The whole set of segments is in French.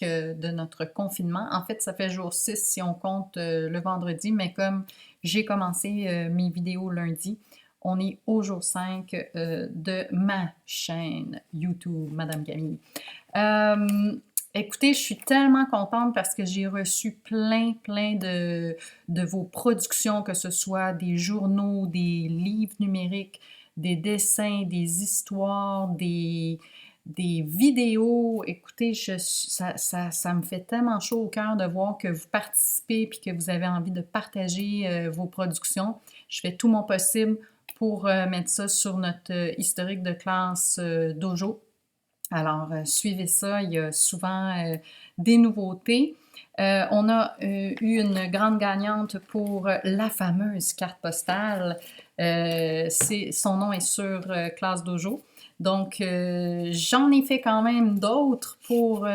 de notre confinement. En fait, ça fait jour 6 si on compte le vendredi, mais comme j'ai commencé mes vidéos lundi, on est au jour 5 de ma chaîne YouTube, Madame Camille. Euh, Écoutez, je suis tellement contente parce que j'ai reçu plein de vos productions, que ce soit des journaux, des livres numériques, des dessins, des histoires, des vidéos. Écoutez, ça me fait tellement chaud au cœur de voir que vous participez et que vous avez envie de partager vos productions. Je fais tout mon possible pour mettre ça sur notre historique de classe Dojo. Alors, suivez ça, il y a souvent des nouveautés. On a eu une grande gagnante pour la fameuse carte postale. Son nom est sur Classe Dojo. Donc, j'en ai fait quand même d'autres pour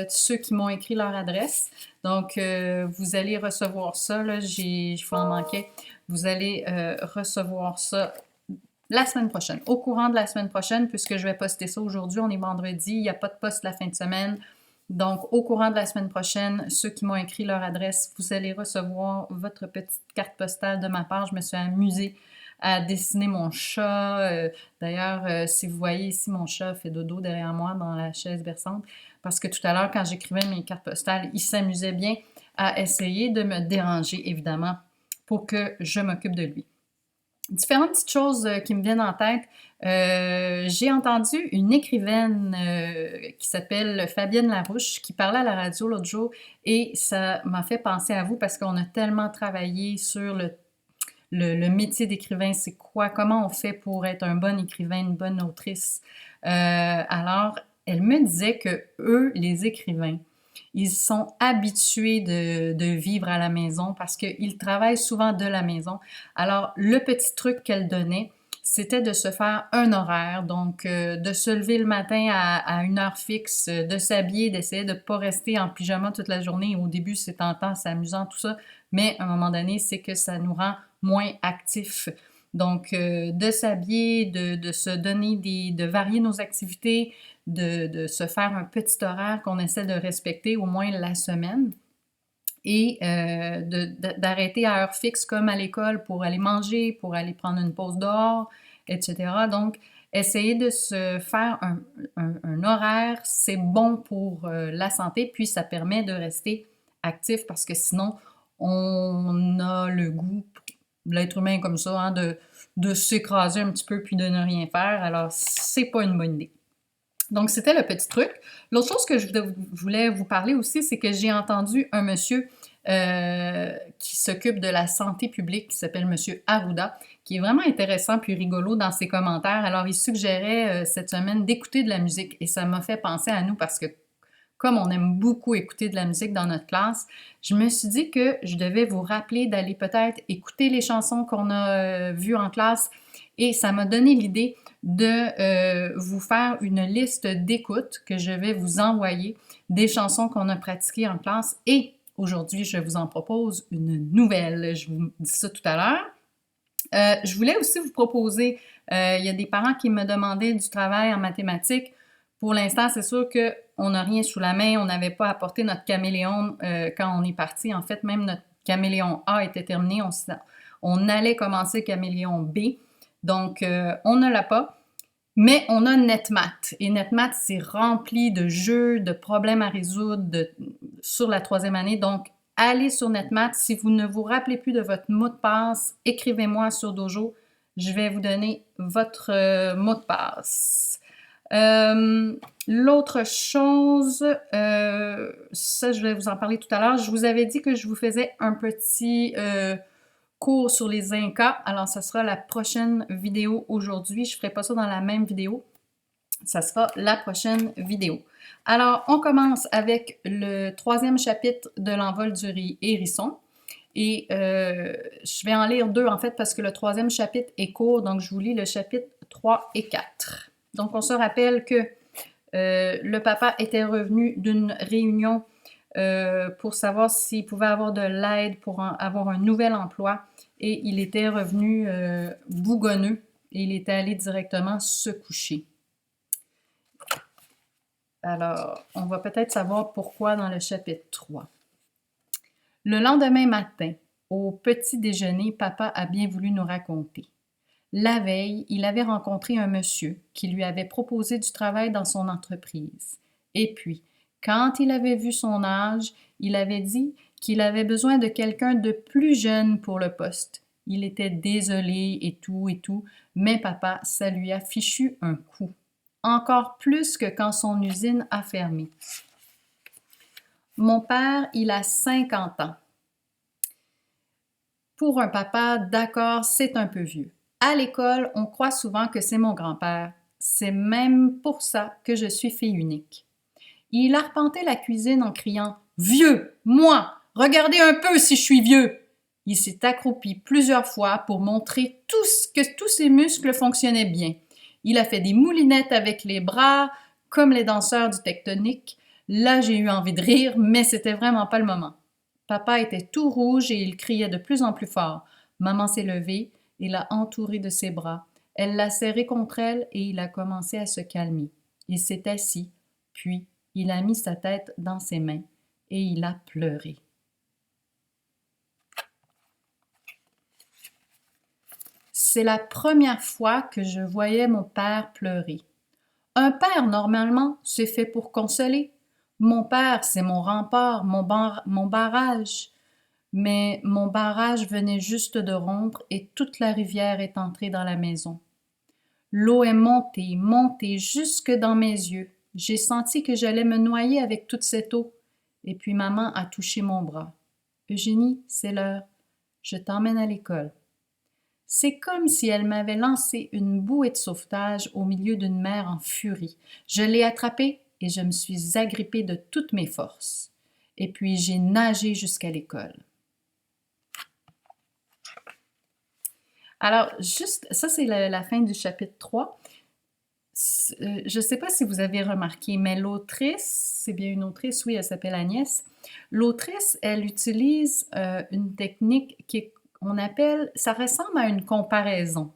ceux qui m'ont écrit leur adresse. Donc, vous allez recevoir ça, là, je m'en manquais. Vous allez recevoir ça la semaine prochaine, au courant de la semaine prochaine, puisque je vais poster ça aujourd'hui, on est vendredi, il n'y a pas de post la fin de semaine. Donc, au courant de la semaine prochaine, ceux qui m'ont écrit leur adresse, vous allez recevoir votre petite carte postale de ma part. Je me suis amusée à dessiner mon chat. D'ailleurs, si vous voyez ici, mon chat fait dodo derrière moi dans la chaise berçante, parce que tout à l'heure, quand j'écrivais mes cartes postales, il s'amusait bien à essayer de me déranger, évidemment, pour que je m'occupe de lui. Différentes petites choses qui me viennent en tête. J'ai entendu une écrivaine qui s'appelle Fabienne Larouche qui parlait à la radio l'autre jour et ça m'a fait penser à vous parce qu'on a tellement travaillé sur le métier d'écrivain, c'est quoi, comment on fait pour être un bon écrivain, une bonne autrice. Alors, elle me disait que eux, les écrivains, ils sont habitués de vivre à la maison parce qu'ils travaillent souvent de la maison. Alors, le petit truc qu'elle donnait, c'était de se faire un horaire, donc de se lever le matin à une heure fixe, de s'habiller, d'essayer de ne pas rester en pyjama toute la journée. Au début, c'est tentant, c'est amusant, tout ça, mais à un moment donné, c'est que ça nous rend moins actifs. Donc, de s'habiller, de se donner de varier nos activités, de se faire un petit horaire qu'on essaie de respecter au moins la semaine et d'arrêter à heure fixe comme à l'école pour aller manger, pour aller prendre une pause dehors, etc. Donc, essayer de se faire un horaire, c'est bon pour la santé, puis ça permet de rester actif parce que sinon, on a le goût, l'être humain est comme ça, hein, de s'écraser un petit peu puis de ne rien faire. Alors, c'est pas une bonne idée. Donc, c'était le petit truc. L'autre chose que je voulais vous parler aussi, c'est que j'ai entendu un monsieur qui s'occupe de la santé publique, qui s'appelle Monsieur Arruda, qui est vraiment intéressant puis rigolo dans ses commentaires. Alors, il suggérait cette semaine d'écouter de la musique et ça m'a fait penser à nous parce que comme on aime beaucoup écouter de la musique dans notre classe, je me suis dit que je devais vous rappeler d'aller peut-être écouter les chansons qu'on a vues en classe et ça m'a donné l'idée de vous faire une liste d'écoute que je vais vous envoyer des chansons qu'on a pratiquées en classe et aujourd'hui, je vous en propose une nouvelle. Je vous dis ça tout à l'heure. Je voulais aussi vous proposer, il y a des parents qui me demandaient du travail en mathématiques. Pour l'instant, c'est sûr qu'on n'a rien sous la main. On n'avait pas apporté notre caméléon quand on est parti. En fait, même notre caméléon A était terminé. On allait commencer caméléon B. Donc, on ne l'a pas. Mais on a NetMath. Et NetMath, c'est rempli de jeux, de problèmes à résoudre sur la troisième année. Donc, allez sur NetMath. Si vous ne vous rappelez plus de votre mot de passe, écrivez-moi sur Dojo. Je vais vous donner votre mot de passe. L'autre chose, ça, je vais vous en parler tout à l'heure. Je vous avais dit que je vous faisais un petit cours sur les Incas. Alors, ça sera la prochaine vidéo aujourd'hui. Je ne ferai pas ça dans la même vidéo. Ça sera la prochaine vidéo. Alors, on commence avec le 3e chapitre de l'envol du hérisson. Et je vais en lire 2 en fait parce que le 3e chapitre est court. Donc, je vous lis le chapitre 3 et 4. Donc, on se rappelle que le papa était revenu d'une réunion pour savoir s'il pouvait avoir de l'aide pour avoir un nouvel emploi. Et il était revenu bougonneux et il était allé directement se coucher. Alors, on va peut-être savoir pourquoi dans le chapitre 3. Le lendemain matin, au petit déjeuner, papa a bien voulu nous raconter. La veille, il avait rencontré un monsieur qui lui avait proposé du travail dans son entreprise. Et puis, quand il avait vu son âge, il avait dit qu'il avait besoin de quelqu'un de plus jeune pour le poste. Il était désolé et tout, mais papa, ça lui a fichu un coup. Encore plus que quand son usine a fermé. Mon père, il a 50 ans. Pour un papa, d'accord, c'est un peu vieux. À l'école, on croit souvent que c'est mon grand-père. C'est même pour ça que je suis fille unique. Il arpentait la cuisine en criant « Vieux! Moi! Regardez un peu si je suis vieux! » Il s'est accroupi plusieurs fois pour montrer que tous ses muscles fonctionnaient bien. Il a fait des moulinettes avec les bras, comme les danseurs du tectonique. Là, j'ai eu envie de rire, mais c'était vraiment pas le moment. Papa était tout rouge et il criait de plus en plus fort. Maman s'est levée et l'a entouré de ses bras. Elle l'a serré contre elle et il a commencé à se calmer. Il s'est assis, puis il a mis sa tête dans ses mains et il a pleuré. C'est la première fois que je voyais mon père pleurer. Un père, normalement, c'est fait pour consoler. Mon père, c'est mon rempart, mon barrage. Mais mon barrage venait juste de rompre et toute la rivière est entrée dans la maison. L'eau est montée jusque dans mes yeux. J'ai senti que j'allais me noyer avec toute cette eau. Et puis maman a touché mon bras. Eugénie, c'est l'heure. Je t'emmène à l'école. C'est comme si elle m'avait lancé une bouée de sauvetage au milieu d'une mer en furie. Je l'ai attrapée et je me suis agrippée de toutes mes forces. Et puis j'ai nagé jusqu'à l'école. Alors, juste, ça c'est la fin du chapitre 3. Je ne sais pas si vous avez remarqué, mais l'autrice, c'est bien une autrice, oui, elle s'appelle Agnès. L'autrice, elle utilise une technique qu'on appelle, ça ressemble à une comparaison.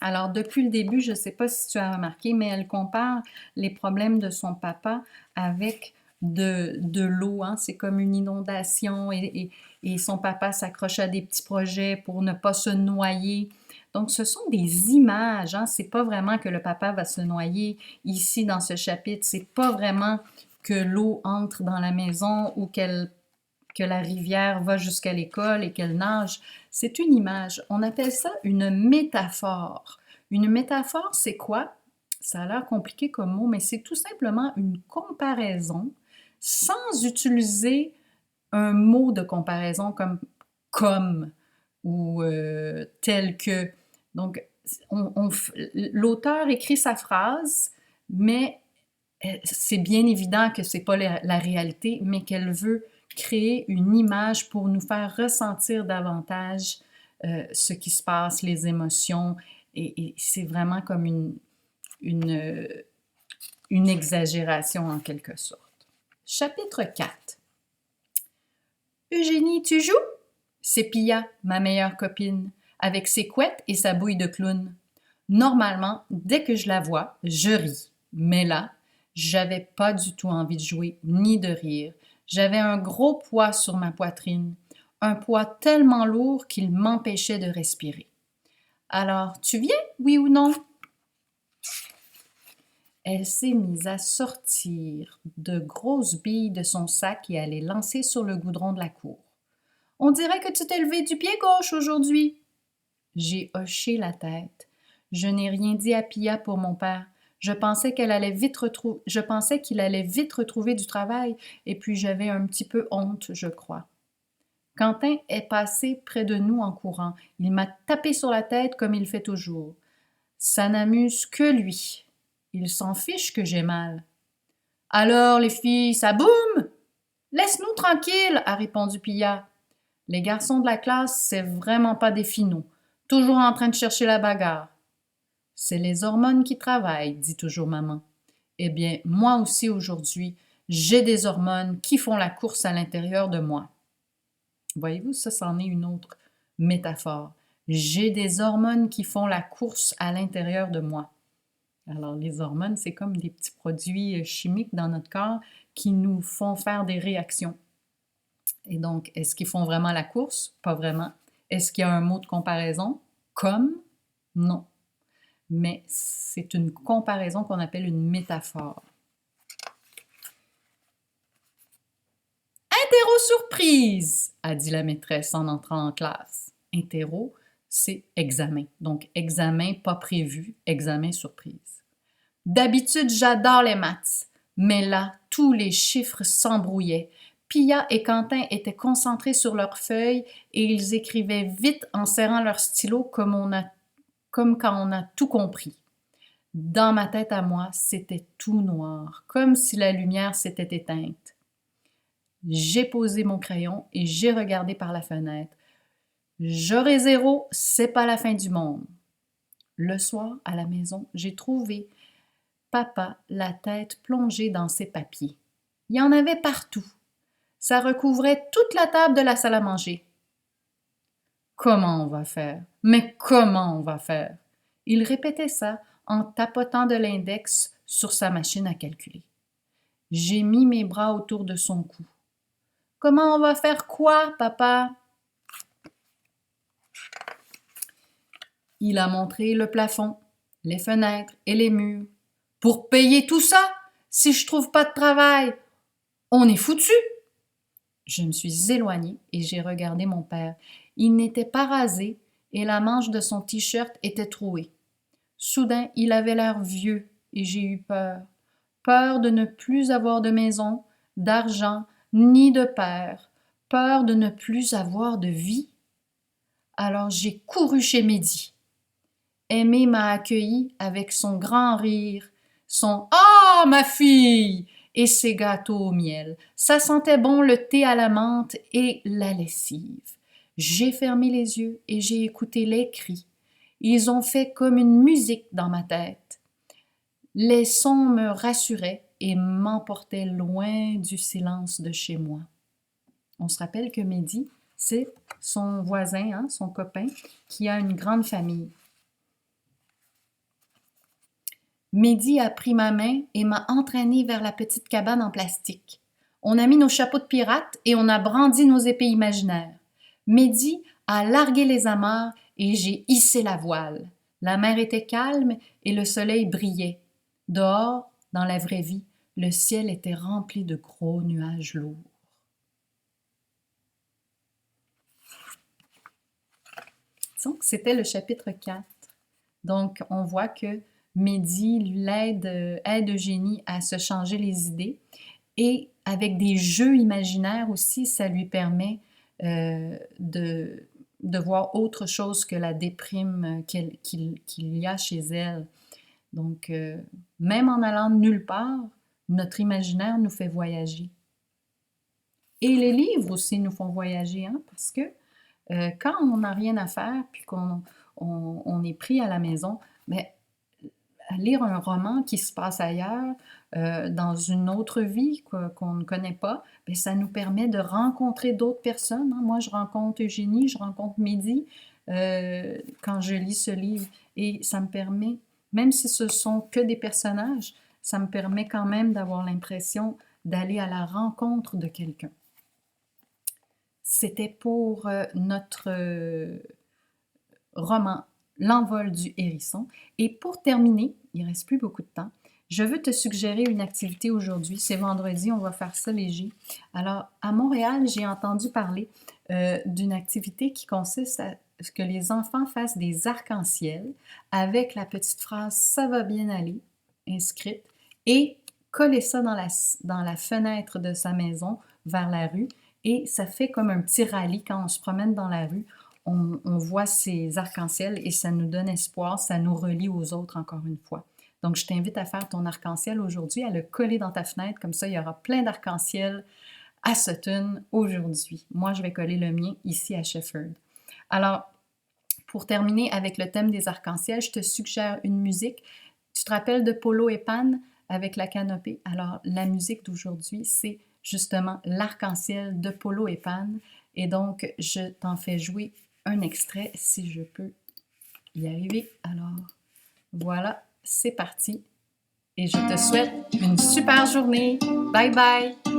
Alors, depuis le début, je ne sais pas si tu as remarqué, mais elle compare les problèmes de son papa avec de l'eau. Hein? C'est comme une inondation et son papa s'accroche à des petits projets pour ne pas se noyer. Donc, ce sont des images. Hein? C'est pas vraiment que le papa va se noyer ici dans ce chapitre. C'est pas vraiment que l'eau entre dans la maison ou que la rivière va jusqu'à l'école et qu'elle nage. C'est une image. On appelle ça une métaphore. Une métaphore, c'est quoi? Ça a l'air compliqué comme mot, mais c'est tout simplement une comparaison sans utiliser un mot de comparaison comme ou tel que. Donc, l'auteur écrit sa phrase, mais c'est bien évident que c'est pas la réalité, mais qu'elle veut créer une image pour nous faire ressentir davantage ce qui se passe, les émotions, et c'est vraiment comme une, une exagération en quelque sorte. Chapitre 4. Eugénie, tu joues? C'est Pia, ma meilleure copine, avec ses couettes et sa bouille de clown. Normalement, dès que je la vois, je ris. Mais là, j'avais pas du tout envie de jouer ni de rire. J'avais un gros poids sur ma poitrine, un poids tellement lourd qu'il m'empêchait de respirer. Alors, tu viens, oui ou non? Elle s'est mise à sortir de grosses billes de son sac et à les lancer sur le goudron de la cour. On dirait que tu t'es levé du pied gauche aujourd'hui. J'ai hoché la tête. Je n'ai rien dit à Pia pour mon père. Je pensais qu'il allait vite retrouver du travail, et puis j'avais un petit peu honte, je crois. Quentin est passé près de nous en courant. Il m'a tapé sur la tête comme il fait toujours. Ça n'amuse que lui. Il s'en fiche que j'ai mal. Alors, les filles, ça boum! Laisse-nous tranquilles, a répondu Pia. Les garçons de la classe, c'est vraiment pas des finauds, toujours en train de chercher la bagarre. C'est les hormones qui travaillent, dit toujours maman. Eh bien, moi aussi aujourd'hui, j'ai des hormones qui font la course à l'intérieur de moi. Voyez-vous, ça, c'en est une autre métaphore. J'ai des hormones qui font la course à l'intérieur de moi. Alors, les hormones, c'est comme des petits produits chimiques dans notre corps qui nous font faire des réactions. Et donc, est-ce qu'ils font vraiment la course? Pas vraiment. Est-ce qu'il y a un mot de comparaison? Comme? Non. Mais c'est une comparaison qu'on appelle une métaphore. Interro surprise, a dit la maîtresse en entrant en classe. Interro, c'est examen. Donc, examen pas prévu, examen surprise. D'habitude, j'adore les maths, mais là, tous les chiffres s'embrouillaient. Pia et Quentin étaient concentrés sur leurs feuilles et ils écrivaient vite en serrant leur stylo comme quand on a tout compris. Dans ma tête à moi, c'était tout noir, comme si la lumière s'était éteinte. J'ai posé mon crayon et j'ai regardé par la fenêtre. J'aurai 0, c'est pas la fin du monde. Le soir, à la maison, j'ai trouvé papa la tête plongée dans ses papiers. Il y en avait partout. Ça recouvrait toute la table de la salle à manger. Comment on va faire? Mais comment on va faire? Il répétait ça en tapotant de l'index sur sa machine à calculer. J'ai mis mes bras autour de son cou. Comment on va faire quoi, papa? Il a montré le plafond, les fenêtres et les murs. Pour payer tout ça, si je trouve pas de travail, on est foutu. Je me suis éloignée et j'ai regardé mon père. Il n'était pas rasé et la manche de son t-shirt était trouée. Soudain, il avait l'air vieux et j'ai eu peur. Peur de ne plus avoir de maison, d'argent, ni de père. Peur de ne plus avoir de vie. Alors j'ai couru chez Mehdi. Aimé m'a accueilli avec son grand rire, son Ah, ma fille! Et ses gâteaux au miel. Ça sentait bon le thé à la menthe et la lessive. J'ai fermé les yeux et j'ai écouté les cris. Ils ont fait comme une musique dans ma tête. Les sons me rassuraient et m'emportaient loin du silence de chez moi. On se rappelle que Mehdi, c'est son voisin, hein, son copain, qui a une grande famille. Mehdi a pris ma main et m'a entraînée vers la petite cabane en plastique. On a mis nos chapeaux de pirates et on a brandi nos épées imaginaires. Mehdi a largué les amarres et j'ai hissé la voile. La mer était calme et le soleil brillait. Dehors, dans la vraie vie, le ciel était rempli de gros nuages lourds. Donc, c'était le chapitre 4. Donc, on voit que Mehdi aide Eugénie à se changer les idées et avec des jeux imaginaires aussi, ça lui permet de voir autre chose que la déprime qu'il y a chez elle. Donc, même en allant de nulle part, notre imaginaire nous fait voyager. Et les livres aussi nous font voyager, hein, parce que quand on n'a rien à faire puis qu'on est pris à la maison, bien, lire un roman qui se passe ailleurs, dans une autre vie qu'on ne connaît pas, bien, ça nous permet de rencontrer d'autres personnes, hein. Moi, je rencontre Eugénie, je rencontre Mehdi quand je lis ce livre. Et ça me permet, même si ce sont que des personnages, ça me permet quand même d'avoir l'impression d'aller à la rencontre de quelqu'un. C'était pour notre roman L'envol du hérisson. Et pour terminer, il ne reste plus beaucoup de temps, je veux te suggérer une activité aujourd'hui. C'est vendredi, on va faire ça léger. Alors, à Montréal, j'ai entendu parler d'une activité qui consiste à ce que les enfants fassent des arcs-en-ciel avec la petite phrase « ça va bien aller » inscrite et coller ça dans la fenêtre de sa maison vers la rue. Et ça fait comme un petit rallye quand on se promène dans la rue. On voit ces arcs-en-ciel et ça nous donne espoir, ça nous relie aux autres encore une fois. Donc, je t'invite à faire ton arc-en-ciel aujourd'hui, à le coller dans ta fenêtre, comme ça, il y aura plein d'arc-en-ciel à Sutton aujourd'hui. Moi, je vais coller le mien ici à Shefford. Alors, pour terminer avec le thème des arcs-en-ciel, je te suggère une musique. Tu te rappelles de Polo et Pan avec la canopée? Alors, la musique d'aujourd'hui, c'est justement l'arc-en-ciel de Polo et Pan. Et donc, je t'en fais jouer un extrait si je peux y arriver. Alors, voilà. c'est parti et je te souhaite une super journée. Bye bye!